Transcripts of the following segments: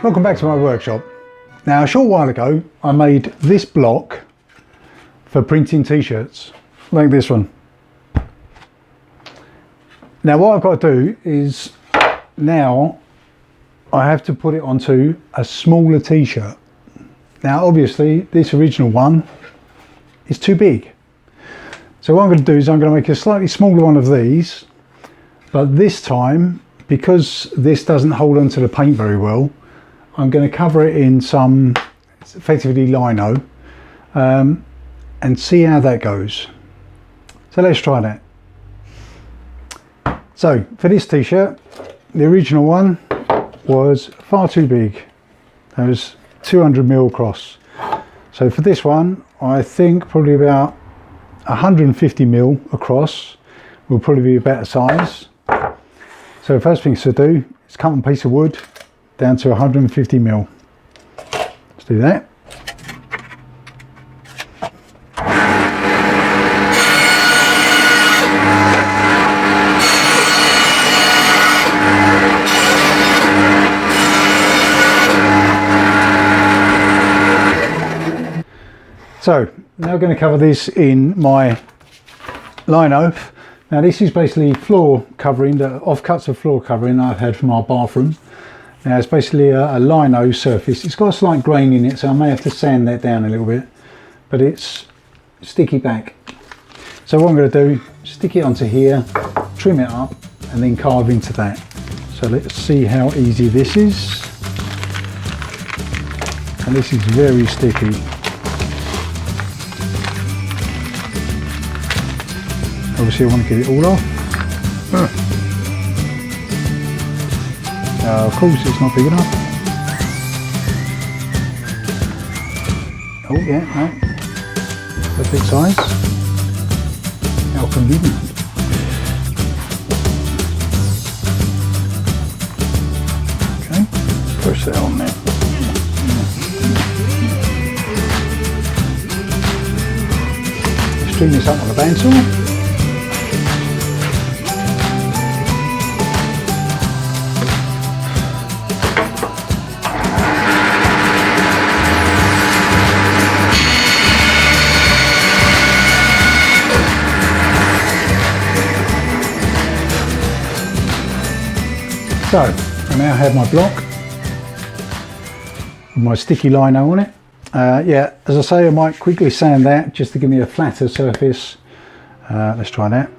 Welcome back to my workshop. Now a short while ago I made this block for printing t-shirts like this one. Now what I've got to do is now I have to put it onto a smaller t-shirt. Now obviously this original one is too big. So what I'm going to do is I'm going to make a slightly smaller one of these, but this time because this doesn't hold onto the paint very well, I'm going to cover it in some effectively lino and see how that goes. So let's try that. So for this t-shirt, the original one was far too big. That was 200mm across. So for this one, I think probably about 150mm across will probably be a better size. So the first thing to do is cut a piece of wood down to 150mm. Let's do that. So now I'm going to cover this in my lino. Now this is basically floor covering, the offcuts of floor covering I've had from our bathroom. Now it's basically a lino surface. It's got a slight grain in it, so I may have to sand that down a little bit, but it's sticky back. So what I'm going to do, stick it onto here, trim it up, and then carve into that. So let's see how easy this is. And this is very sticky. Obviously I want to get it all off. Of course it's not big enough. Oh yeah, no. Perfect size. How convenient. Okay, push that on there. String this up on a bandsaw. So I now have my block with my sticky lino on it. Yeah, as I say, I might quickly sand that just to give me a flatter surface. Let's try that.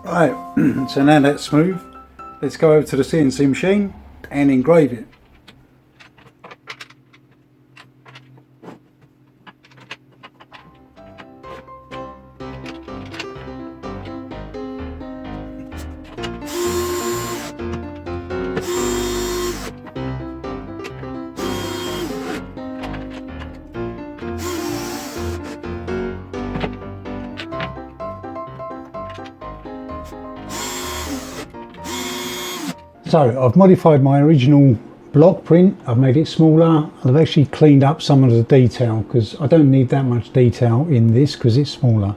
Right, so now that's smooth, let's go over to the CNC machine and engrave it. So I've modified my original block print, I've made it smaller, I've actually cleaned up some of the detail because I don't need that much detail in this because it's smaller.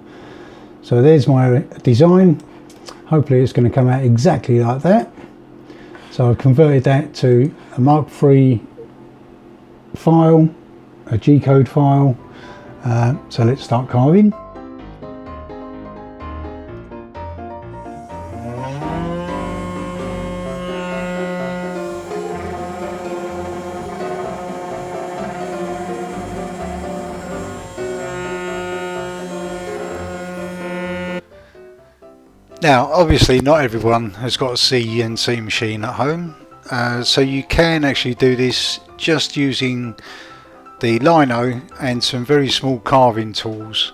So there's my design. Hopefully it's going to come out exactly like that. So I've converted that to a Mark III file, a G-code file. So let's start carving. Now obviously not everyone has got a CNC machine at home, so you can actually do this just using the lino and some very small carving tools.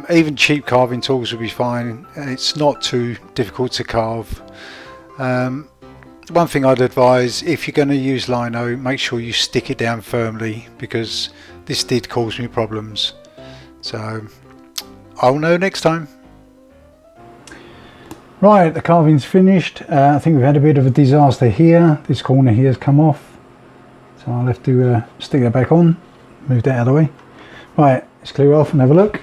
Even cheap carving tools will be fine. It's not too difficult to carve. One thing I'd advise, if you're going to use lino, make sure you stick it down firmly, because this did cause me problems. So I'll know next time. Right, the carving's finished. I think we've had a bit of a disaster here. This corner here has come off, so I'll have to stick that back on, move that out of the way. Right, let's clear off and have a look.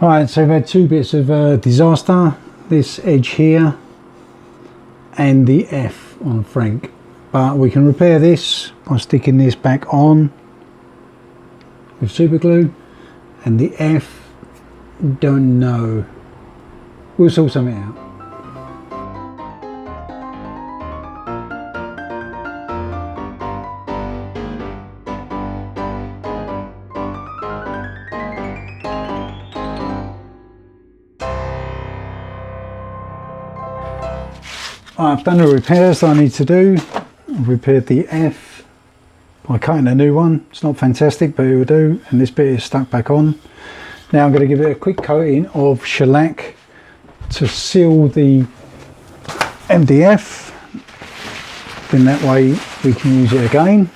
Right, so we've had two bits of disaster, this edge here and the F on Frank, but we can repair this by sticking this back on with super glue, and the F, don't know, we'll sort something out. I've done the repairs that I need to do. I've repaired the F by cutting a new one. It's not fantastic, but it will do. And this bit is stuck back on. Now I'm going to give it a quick coating of shellac to seal the MDF. Then that way we can use it again.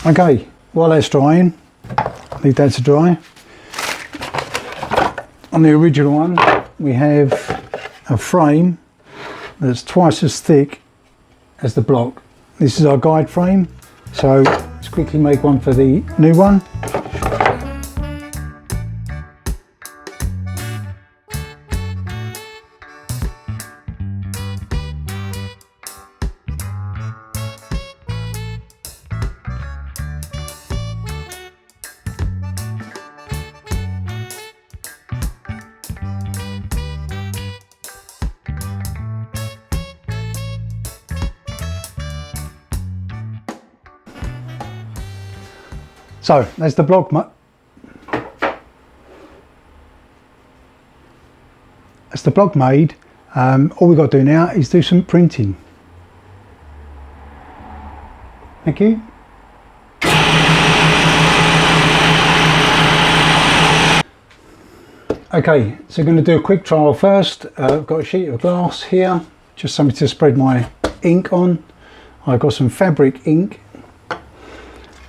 Okay, while that's drying, leave that to dry. On the original one, we have a frame that's twice as thick as the block. This is our guide frame, so let's quickly make one for the new one. So that's the block. That's the block made. All we've got to do now is do some printing. Thank you. Okay, so I'm going to do a quick trial first. I've got a sheet of glass here, just something to spread my ink on. I've got some fabric ink.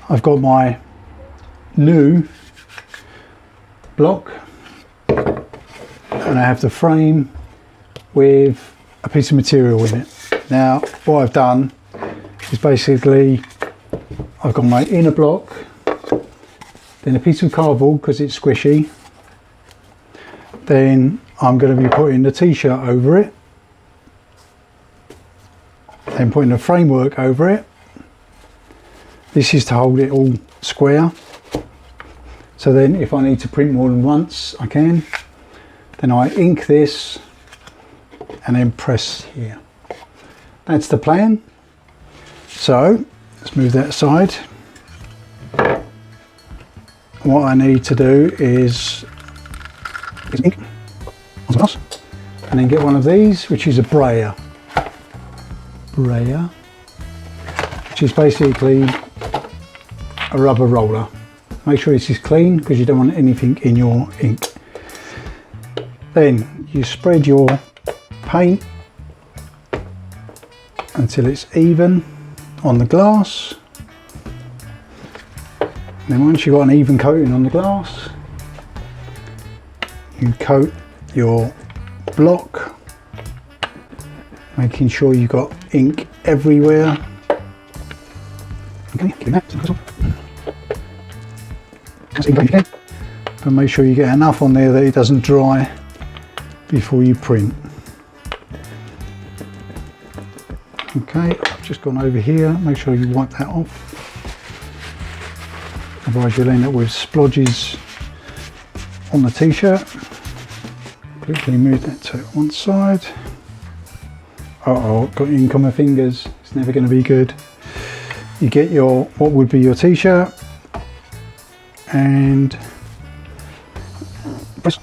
I've got my new block, and I have the frame with a piece of material in it. Now what I've done is basically I've got my inner block, then a piece of cardboard because it's squishy, then I'm going to be putting the t-shirt over it, then putting the framework over it. This is to hold it all square. So then if I need to print more than once, I can. Then I ink this and then press here. That's the plan. So let's move that aside. What I need to do is ink on glass, and then get one of these, which is a brayer, which is basically a rubber roller. Make sure this is clean because you don't want anything in your ink. Then you spread your paint until it's even on the glass. And then once you've got an even coating on the glass, you coat your block making sure you've got ink everywhere. Okay, give that. But make sure you get enough on there that it doesn't dry before you print. Okay, I've just gone over here, make sure you wipe that off. Otherwise you'll end up with splodges on the t-shirt. Quickly move that to one side. Uh-oh, got ink on my fingers, it's never going to be good. You get your, what would be your t-shirt, and press.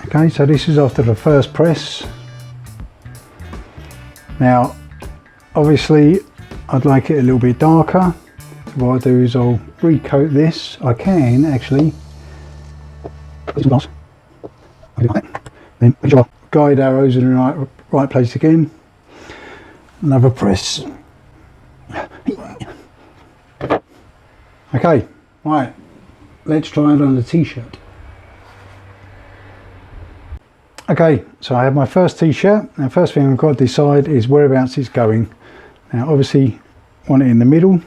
Okay, so this is after the first press. Now, obviously, I'd like it a little bit darker. So what I'll do is I'll recoat this. I can actually, then put your guide arrows in the right place again. Another press. Okay, right, let's try it on the t-shirt. Okay, so I have my first t-shirt, and first thing I've got to decide is whereabouts it's going. Now obviously want it in the middle.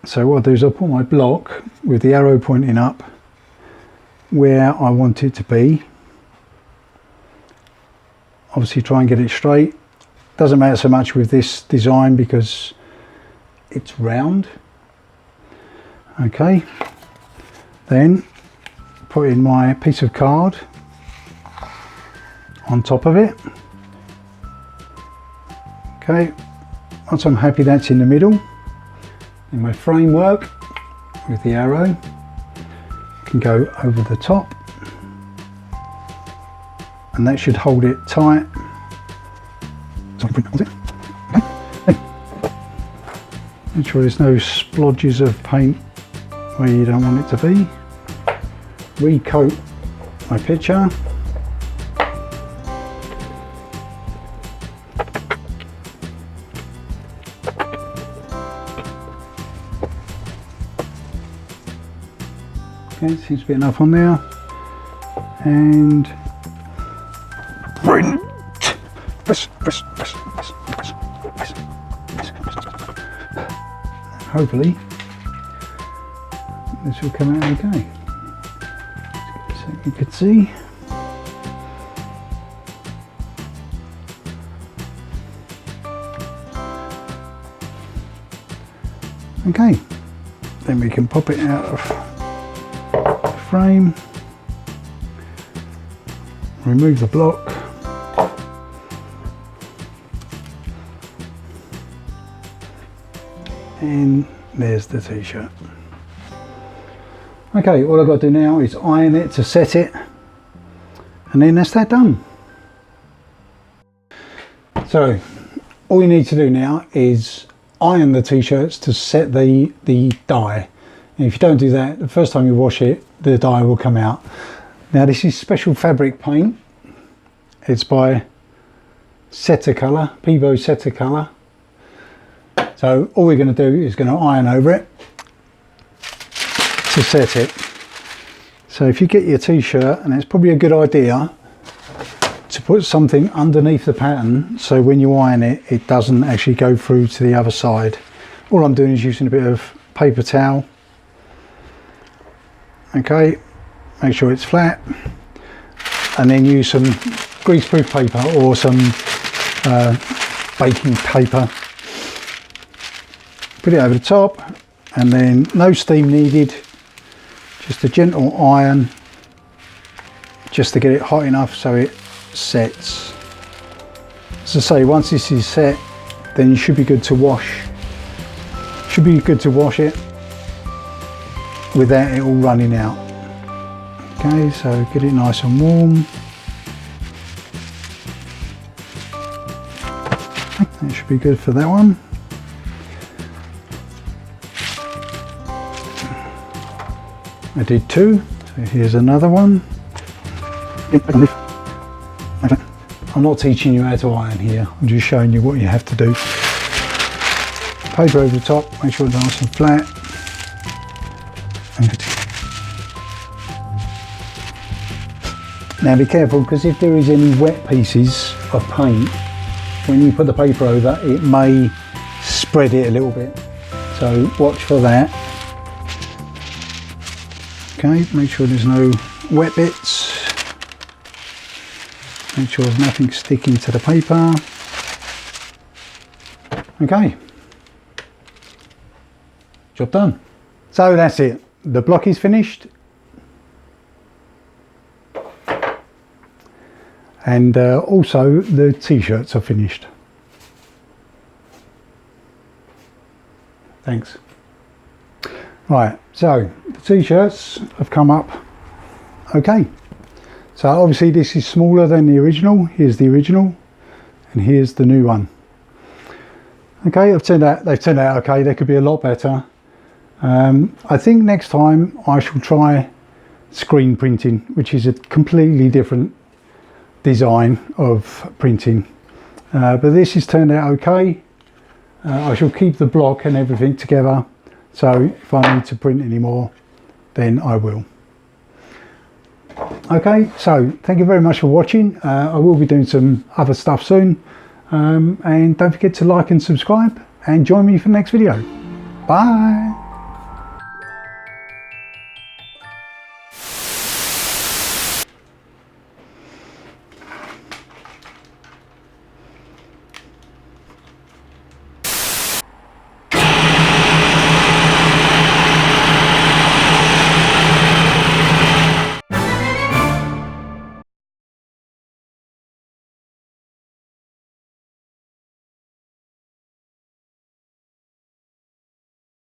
So what I'll do is I'll put my block with the arrow pointing up where I want it to be. Obviously try and get it straight. Doesn't matter so much with this design because it's round. Okay, then put in my piece of card on top of it. Okay, once I'm happy that's in the middle, in my framework with the arrow, can go over the top, and that should hold it tight. Make sure there's no splodges of paint where you don't want it to be. Recoat my picture. Okay, seems to be enough on there. And print. Press. Hopefully this will come out okay. So you can see. Okay, then we can pop it out of the frame, remove the block, and there's the t-shirt. Okay, all I've got to do now is iron it to set it, and then that's that done. So all you need to do now is iron the t-shirts to set the dye. And if you don't do that, the first time you wash it, the dye will come out. Now this is special fabric paint. It's by Colour, Pivo Colour. So all we're going to do is going to iron over it to set it. So if you get your t-shirt, and it's probably a good idea to put something underneath the pattern so when you iron it, it doesn't actually go through to the other side. All I'm doing is using a bit of paper towel. Okay, make sure it's flat, and then use some greaseproof paper or some baking paper. Put it over the top, and then no steam needed, just a gentle iron just to get it hot enough so it sets. As I say, once this is set, then you should be good to wash. Should be good to wash it without it all running out. Okay, so get it nice and warm. That should be good for that one. I did two, so here's another one. I'm not teaching you how to iron here, I'm just showing you what you have to do. paper over the top, make sure it's nice and flat. Now be careful, because if there is any wet pieces of paint, when you put the paper over, it may spread it a little bit. So watch for that. Okay, make sure there's no wet bits. Make sure there's nothing sticking to the paper. Okay, job done. So that's it. The block is finished. And also the t-shirts are finished. Thanks. Right, so the t-shirts have come up okay. So obviously this is smaller than the original. Here's the original and here's the new one. Okay, they've turned out okay. They could be a lot better. I think next time I shall try screen printing, which is a completely different design of printing. But this has turned out okay. I shall keep the block and everything together. So if I need to print anymore, then I will. Okay, so thank you very much for watching. I will be doing some other stuff soon. And don't forget to like and subscribe and join me for the next video. Bye.